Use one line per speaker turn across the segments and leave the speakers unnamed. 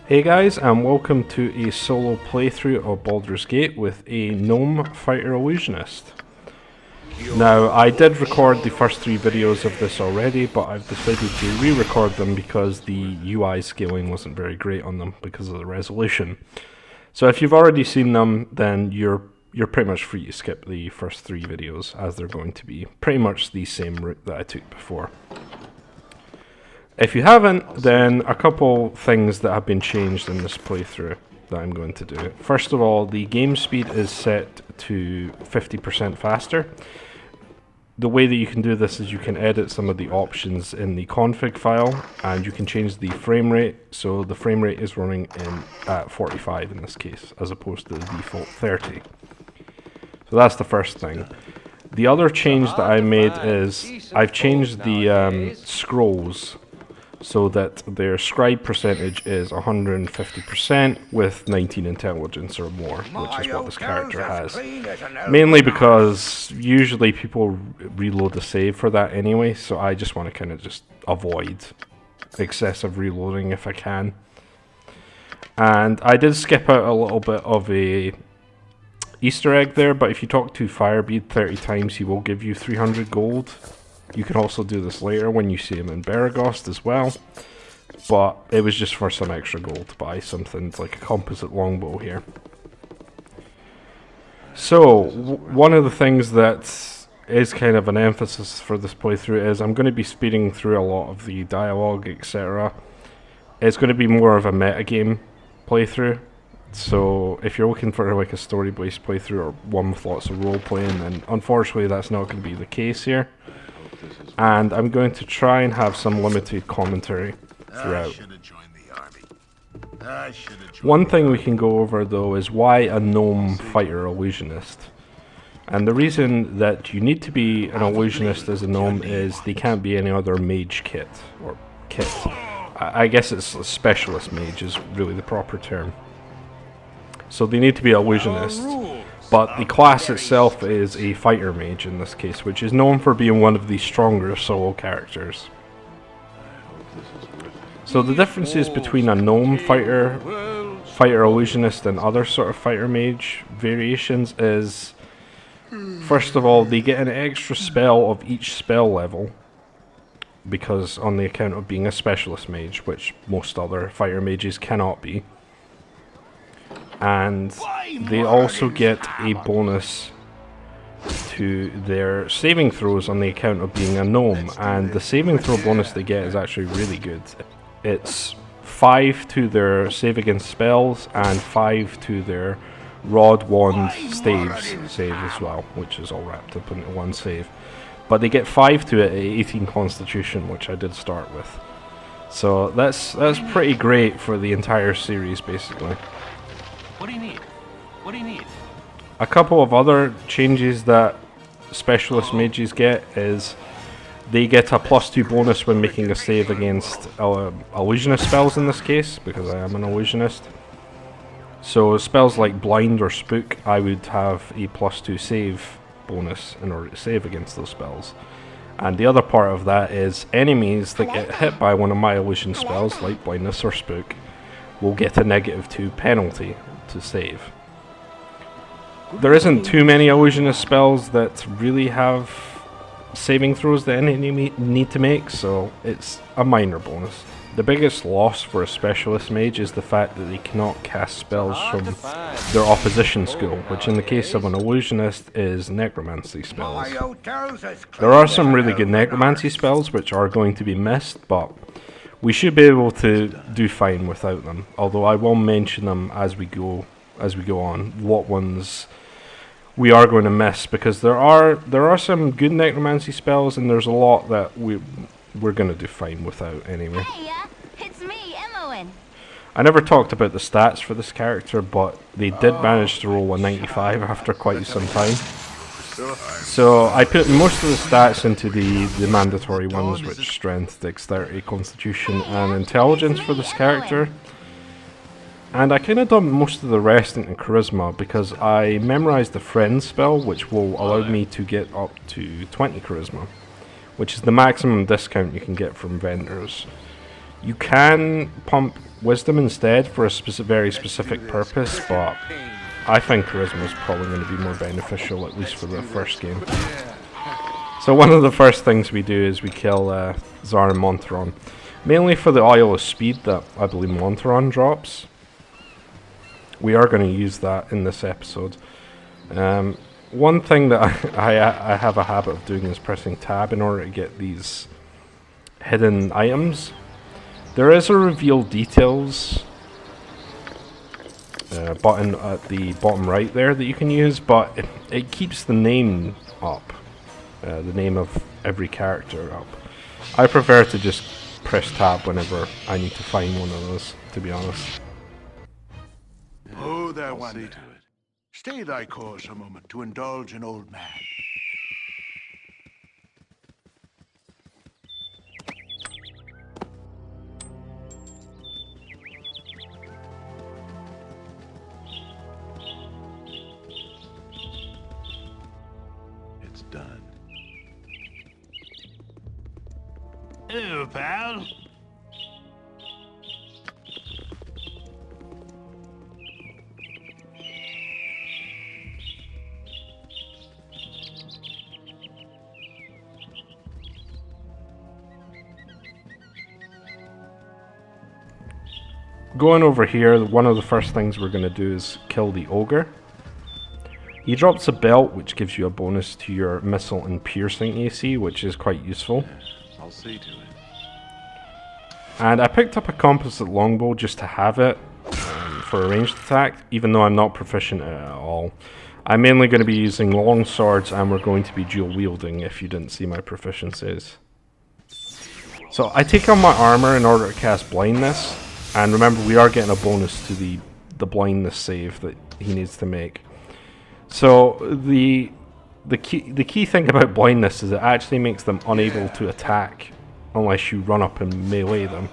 Hey guys, and welcome to a solo playthrough of Baldur's Gate with a gnome fighter illusionist. Now, I did record the first 3 videos of this already, but I've decided to re-record them because the UI scaling wasn't very great on them because of the resolution. So if you've already seen them, then you're pretty much free to skip the first 3 videos, as they're going to be pretty much the same route that I took before. If you haven't, then a couple things that have been changed in this playthrough that I'm going to do. First of all, the game speed is set to 50% faster. The way that you can do this is you can edit some of the options in the config file, and you can change the frame rate. So the frame rate is running at 45 in this case, as opposed to the default 30. So that's the first thing. The other change that I made is I've changed the scrolls so that their scribe percentage is 150% with 19 intelligence or more, which is what this character has. Mainly because usually people reload the save for that anyway, so I just want to kind of just avoid excessive reloading if I can. And I did skip out a little bit of a Easter egg there, but if you talk to Firebead 30 times, he will give you 300 gold. You can also do this later when you see him in Beregost as well, but it was just for some extra gold to buy something like a composite longbow here. So, one of the things that is kind of an emphasis for this playthrough is I'm going to be speeding through a lot of the dialogue, etc. It's going to be more of a metagame playthrough. So if you're looking for like a story-based playthrough or one with lots of role-playing, then unfortunately that's not going to be the case here. And I'm going to try and have some limited commentary throughout. One thing we can go over though is why a gnome fighter illusionist. And the reason that you need to be an illusionist as a gnome is they can't be any other mage kit, or kit. I guess it's a specialist mage is really the proper term. So they need to be illusionist. But the class itself is a fighter mage in this case, which is known for being one of the stronger solo characters. So the differences between a gnome fighter, fighter illusionist, and other sort of fighter mage variations is, first of all, they get an extra spell of each spell level, because on the account of being a specialist mage, which most other fighter mages cannot be. And they also get a bonus to their saving throws on the account of being a gnome, and the saving throw bonus they get is actually really good. It's 5 to their save against spells and 5 to their rod wand save as well, which is all wrapped up into one save. But they get 5 to it at 18 constitution, which I did start with. So that's pretty great for the entire series basically.
What do you need? What do you need?
A couple of other changes that specialist mages get is they get a +2 bonus when making a save against illusionist spells in this case, because I am an illusionist. So spells like blind or spook, I would have a +2 save bonus in order to save against those spells. And the other part of that is enemies that get hit by one of my illusion spells, like blindness or spook, will get a -2 penalty to save. There isn't too many illusionist spells that really have saving throws that enemy need to make, so it's a minor bonus. The biggest loss for a specialist mage is the fact that they cannot cast spells from their opposition school, which in the case of an illusionist is necromancy spells. There are some really good necromancy spells which are going to be missed, but we should be able to do fine without them, although I will mention them as we go on, what ones we are going to miss, because there are some good necromancy spells and there's a lot that we're going to do fine without anyway.
Hey, it's me, Emmoen.
I never talked about the stats for this character, but they did manage to roll a 95 after quite some time. So I put most of the stats into the mandatory ones, which strength, dexterity, constitution, and intelligence for this character. And I kind of dumped most of the rest into charisma because I memorized the friend spell, which will allow me to get up to 20 charisma, which is the maximum discount you can get from vendors. You can pump wisdom instead for a very specific purpose, but I think charisma is probably going to be more beneficial, at least for the first game. So one of the first things we do is we kill Zar and Monteron, mainly for the Oil of Speed that I believe Monteron drops. We are going to use that in this episode. One thing that I have a habit of doing is pressing tab in order to get these hidden items. There is a reveal details button at the bottom right there that you can use, but it keeps the name up, the name of every character up. I prefer to just press tab whenever I need to find one of those, to be honest.
Oh, there, Wander. Stay thy course a moment to indulge an old man. It's done.
Hello, pal.
Going over here, one of the first things we're going to do is kill the ogre. He drops a belt which gives you a bonus to your missile and piercing AC, which is quite useful.
I'll see to it.
And I picked up a composite longbow just to have it for a ranged attack, even though I'm not proficient at all. I'm mainly going to be using long swords, and we're going to be dual wielding if you didn't see my proficiencies. So I take on my armor in order to cast blindness. And remember, we are getting a bonus to the blindness save that he needs to make. So the key thing about blindness is it actually makes them unable to attack unless you run up and melee them.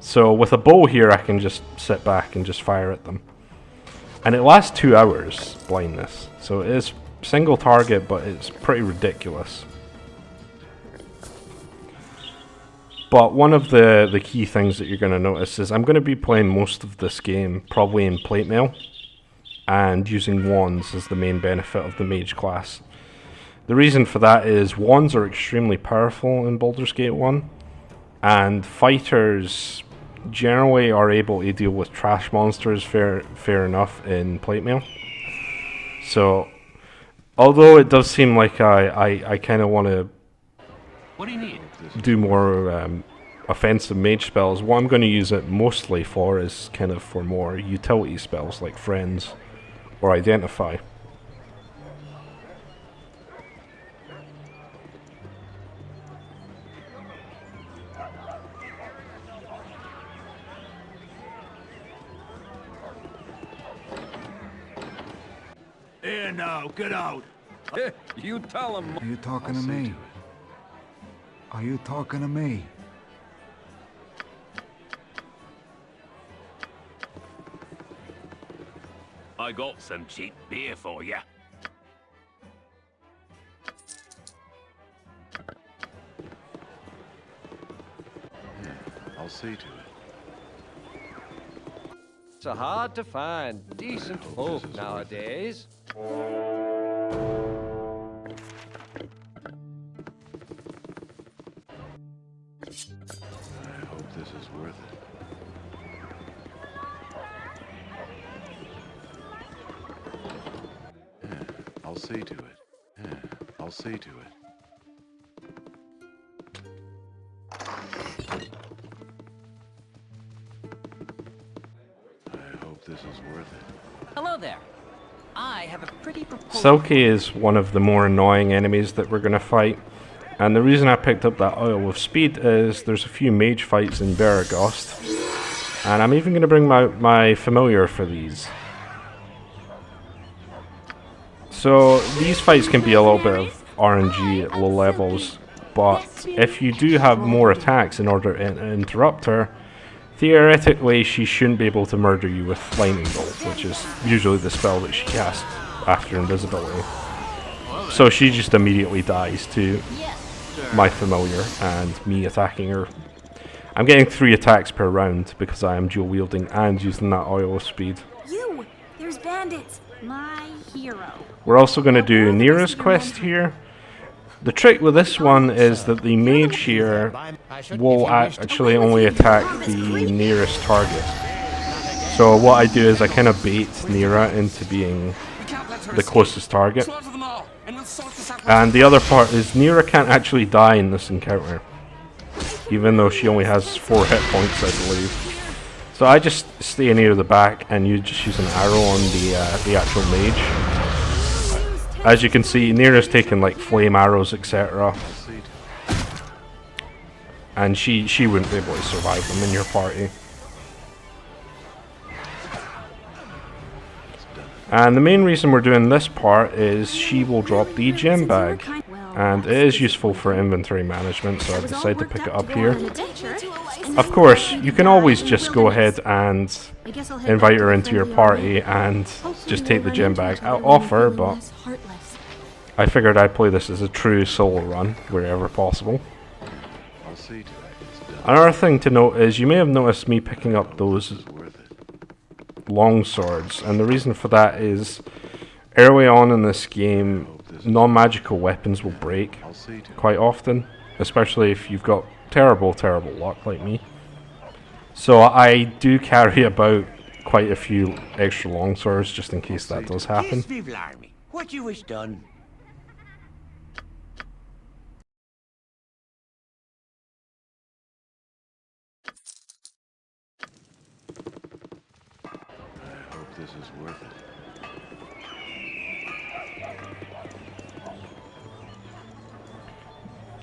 So with a bow here, I can just sit back and just fire at them. And it lasts 2 hours, blindness. So it is single target, but it's pretty ridiculous. But one of the key things that you're going to notice is I'm going to be playing most of this game probably in plate mail, and using wands is the main benefit of the mage class. The reason for that is wands are extremely powerful in Baldur's Gate 1, and fighters generally are able to deal with trash monsters fair enough in plate mail. So although it does seem like I kind of want to
What do you need?
do more offensive mage spells, what I'm going to use it mostly for is kind of for more utility spells like friends or identify.
Here now, get out.
You tell him.
Are you talking to me? Are you talking to me?
I got some cheap beer for you.
I'll see to it.
It's hard to find decent folk nowadays.
I hope this is worth it. I'll see to it. I'll see to it. I hope this is worth it.
Hello there. I have a pretty proposal.
Silky is one of the more annoying enemies that we're going to fight. And the reason I picked up that Oil of Speed is there's a few mage fights in Beregost. And I'm even going to bring my familiar for these. So these fights can be a little bit of RNG at low levels, but if you do have more attacks in order to interrupt her, theoretically she shouldn't be able to murder you with Lightning Bolt, which is usually the spell that she casts after invisibility. So she just immediately dies to my familiar and me attacking her. I'm getting 3 attacks per round because I am dual wielding and using that oil of speed.
You! There's bandits! My hero.
We're also going to do Nira's quest here. The trick with this one is that the mage here will actually only attack the nearest target. So what I do is I kind of bait Nira into being the closest target. And the other part is Nira can't actually die in this encounter, even though she only has 4 hit points, I believe. So I just stay near the back and you just use an arrow on the actual mage. As you can see, Nira's taking like flame arrows, etc. And she wouldn't be able to survive them in your party. And the main reason we're doing this part is she will drop the gem bag. And it is useful for inventory management, so I've decided to pick it up here. Of course, you can always just go ahead and invite her into your party and just take the gem bag off her, but I figured I'd play this as a true solo run, wherever possible. Another thing to note is you may have noticed me picking up those long swords, and the reason for that is early on in this game, non-magical weapons will break quite often, especially if you've got terrible luck like me. So I do carry about quite a few extra long swords just in case that does happen.
What you wish done?
I hope this is worth it.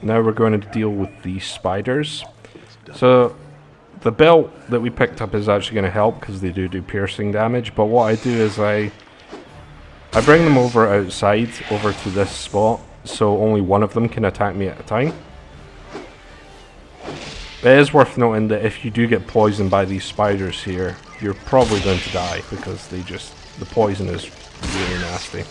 Now we're going to deal with the spiders. So the belt that we picked up is actually going to help because they do piercing damage, but what I do is I bring them over outside, over to this spot, so only one of them can attack me at a time. It is worth noting that if you do get poisoned by these spiders here, you're probably going to die because the poison is really nasty.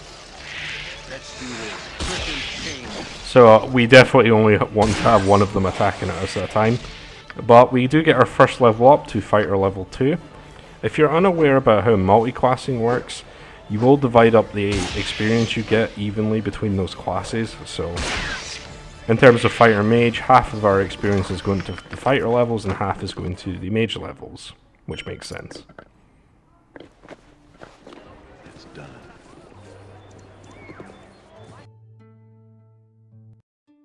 So we definitely only want to have one of them attacking at us at a time. But we do get our first level up to fighter level 2. If you're unaware about how multi-classing works, you will divide up the experience you get evenly between those classes. So in terms of fighter mage, half of our experience is going to the fighter levels and half is going to the mage levels, which makes sense.
It's done.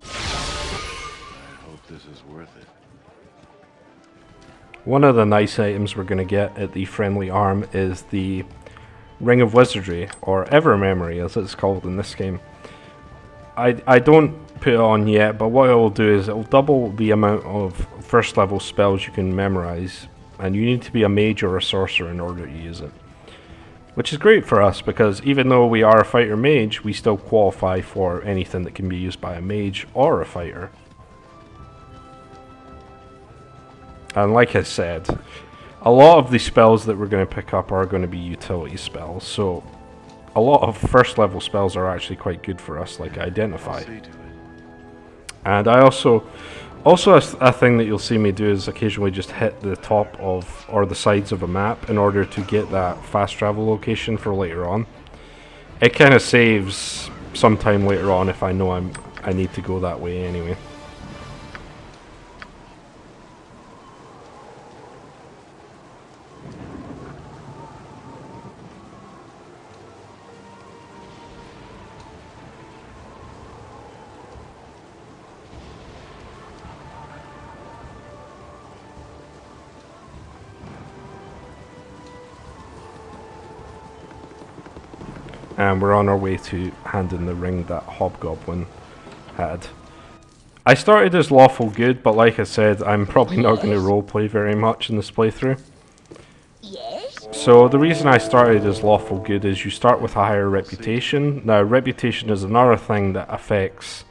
I hope this is worth it.
One of the nice items we're going to get at the friendly arm is the Ring of Wizardry, or Ever Memory as it's called in this game. I don't put it on yet, but what it will do is it will double the amount of first level spells you can memorize, and you need to be a mage or a sorcerer in order to use it. Which is great for us because even though we are a fighter mage, we still qualify for anything that can be used by a mage or a fighter. And like I said, a lot of the spells that we're going to pick up are going to be utility spells, so a lot of first level spells are actually quite good for us, like Identify. And I also a thing that you'll see me do is occasionally just hit the top of, or the sides of a map in order to get that fast travel location for later on. It kind of saves some time later on if I know I need to go that way anyway. And we're on our way to handing the ring that Hobgoblin had. I started as lawful good, but like I said, I'm probably not going to roleplay very much in this playthrough. So the reason I started as lawful good is you start with a higher reputation. Now reputation is another thing that affects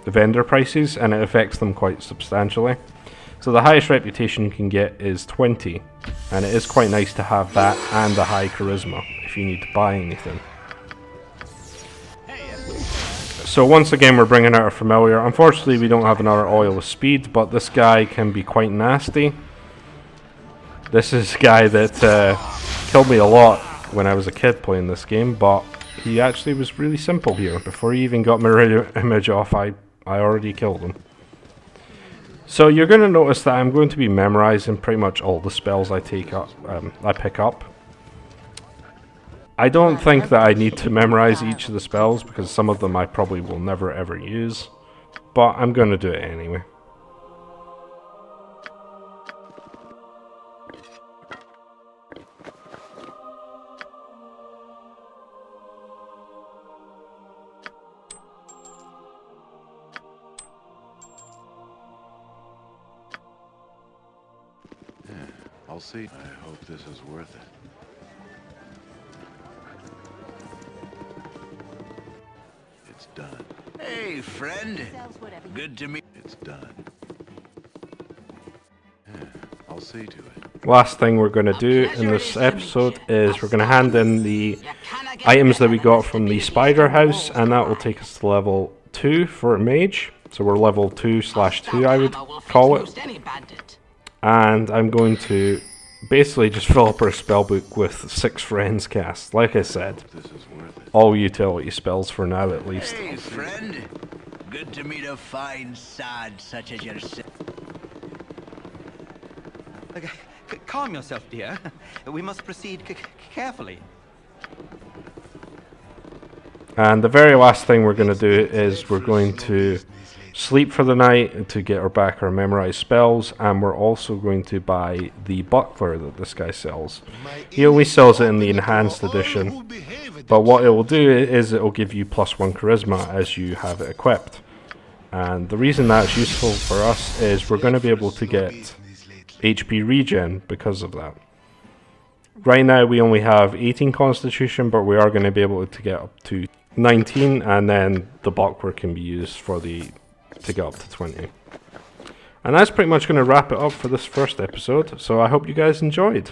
the vendor prices, and it affects them quite substantially. So the highest reputation you can get is 20, and it is quite nice to have that and a high charisma if you need to buy anything. So once again we're bringing out our familiar. Unfortunately we don't have another oil of speed, but this guy can be quite nasty. This is a guy that killed me a lot when I was a kid playing this game, but he actually was really simple here. Before he even got mirror image off, I already killed him. So you're going to notice that I'm going to be memorizing pretty much all the spells I pick up. I don't think that I need to memorize each of the spells because some of them I probably will never ever use, but I'm going to do it anyway.
I'll see. I hope this is worth it. It's done.
Hey, friend. Good to meet.
It's done. Yeah, I'll see to it.
Last thing we're going to do in this episode is we're going to hand in the items that we got from the spider house, and that will take us to level 2 for a mage. So we're level 2/2 I would call it. And I'm going to basically just fill up our spellbook with 6 friends cast. Like I said, all utility spells for now at least.
Hey, friend. Good to meet a fine sod such as yourself.
Calm yourself, dear. We must proceed carefully.
And the very last thing we're going to do is we're going to sleep for the night to get our memorized spells, and we're also going to buy the buckler that this guy sells. He only sells it in the enhanced edition, but what it will do is it will give you +1 charisma as you have it equipped. And the reason that's useful for us is we're going to be able to get HP regen because of that. Right now we only have 18 constitution, but we are going to be able to get up to 19, and then the buckler can be used for to get up to 20. And that's pretty much going to wrap it up for this first episode, so I hope you guys enjoyed.